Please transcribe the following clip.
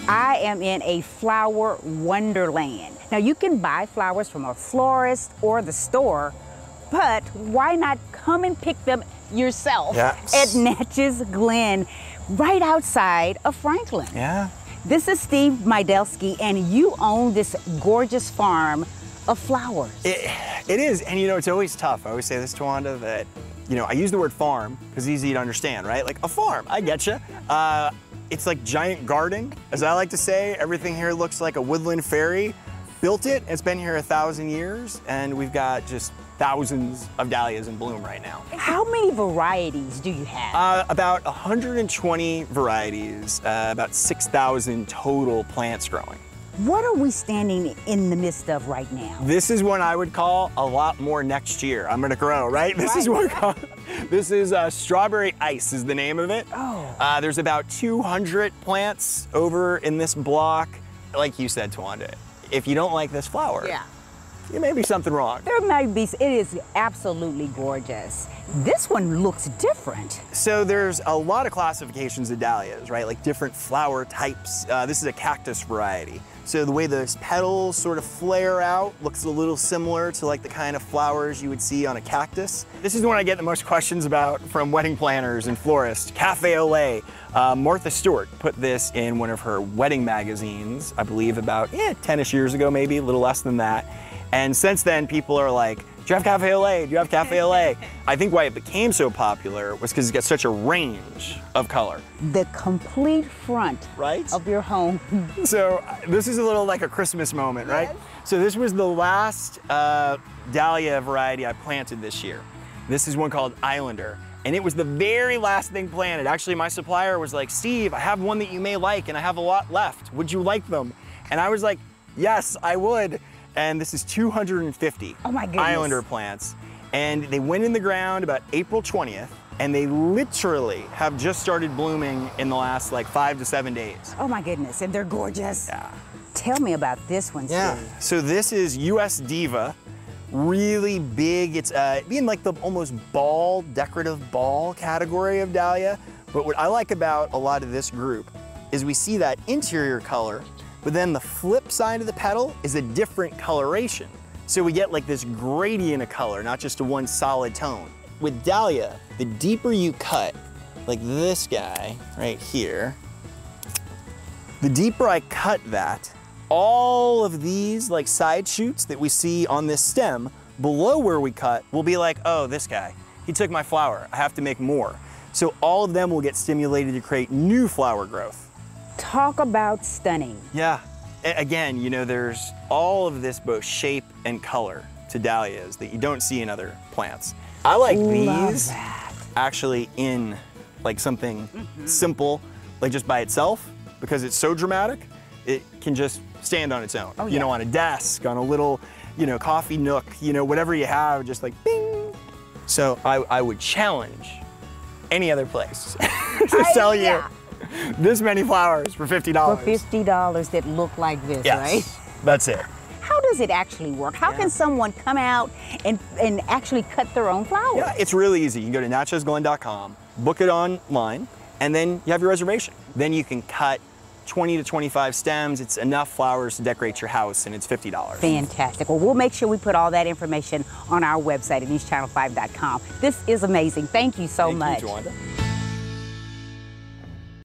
I am in a flower wonderland. Now you can buy flowers from a florist or the store, but why not come and pick them yourself at Natchez Glen, right outside of Franklin? Yeah. This is Steve Mydelsky, and you own this gorgeous farm of flowers. It is, and it's always tough. I always say this to Wanda, that I use the word farm because it's easy to understand, right? Like a farm, I getcha. It's like giant garden, as I like to say. Everything here looks like a woodland fairy. Built it, it's been here 1,000 years, and we've got just thousands of dahlias in bloom right now. How many varieties do you have? About 120 varieties, about 6,000 total plants growing. What are we standing in the midst of right now? This is one I would call a lot more next year. I'm gonna grow, right? This is Strawberry Ice is the name of it. Oh. There's about 200 plants over in this block. Like you said, Tawanda, if you don't like this flower, there may be something wrong. There might be. It is absolutely gorgeous. This one looks different. So there's a lot of classifications of dahlias, right? Like different flower types. This is a cactus variety. So the way those petals sort of flare out looks a little similar to like the kind of flowers you would see on a cactus. This is the one I get the most questions about from wedding planners and florists. Cafe au lait. Martha Stewart put this in one of her wedding magazines, I believe about 10-ish years ago, maybe a little less than that. And since then, people are like, do you have cafe au lait? Do you have cafe au lait? I think why it became so popular was because it's got such a range of color. The complete front of your home. So this is a little like a Christmas moment, right? So this was the last dahlia variety I planted this year. This is one called Islander. And it was the very last thing planted. Actually, my supplier was like, Steve, I have one that you may like and I have a lot left. Would you like them? And I was like, yes, I would. And this is 250 Islander plants. And they went in the ground about April 20th, and they literally have just started blooming in the last like 5 to 7 days. Oh my goodness, and they're gorgeous. Yeah. Tell me about this one, Steve. So this is US Diva, really big. It's being like the almost ball, decorative ball category of dahlia. But what I like about a lot of this group is we see that interior color, but then the flip side of the petal is a different coloration. So we get like this gradient of color, not just a one solid tone. With dahlia, the deeper you cut, like this guy right here, the deeper I cut that, all of these like side shoots that we see on this stem below where we cut will be like, oh, this guy, he took my flower, I have to make more. So all of them will get stimulated to create new flower growth. Talk about stunning. Yeah, again, there's all of this both shape and color to dahlias that you don't see in other plants. I like these actually in like something simple, like just by itself, because it's so dramatic, it can just stand on its own. On a desk, on a little, coffee nook, whatever you have, just like bing. So I would challenge any other place to sell you this many flowers for $50. For $50 that look like this, right? That's it. How does it actually work? How can someone come out and actually cut their own flowers? Yeah, it's really easy. You can go to natchezglen.com, book it online, and then you have your reservation. Then you can cut 20 to 25 stems. It's enough flowers to decorate your house, and it's $50. Fantastic. Well, we'll make sure we put all that information on our website at newschannel5.com. This is amazing. Thank you so much. Thank you, Tawanda.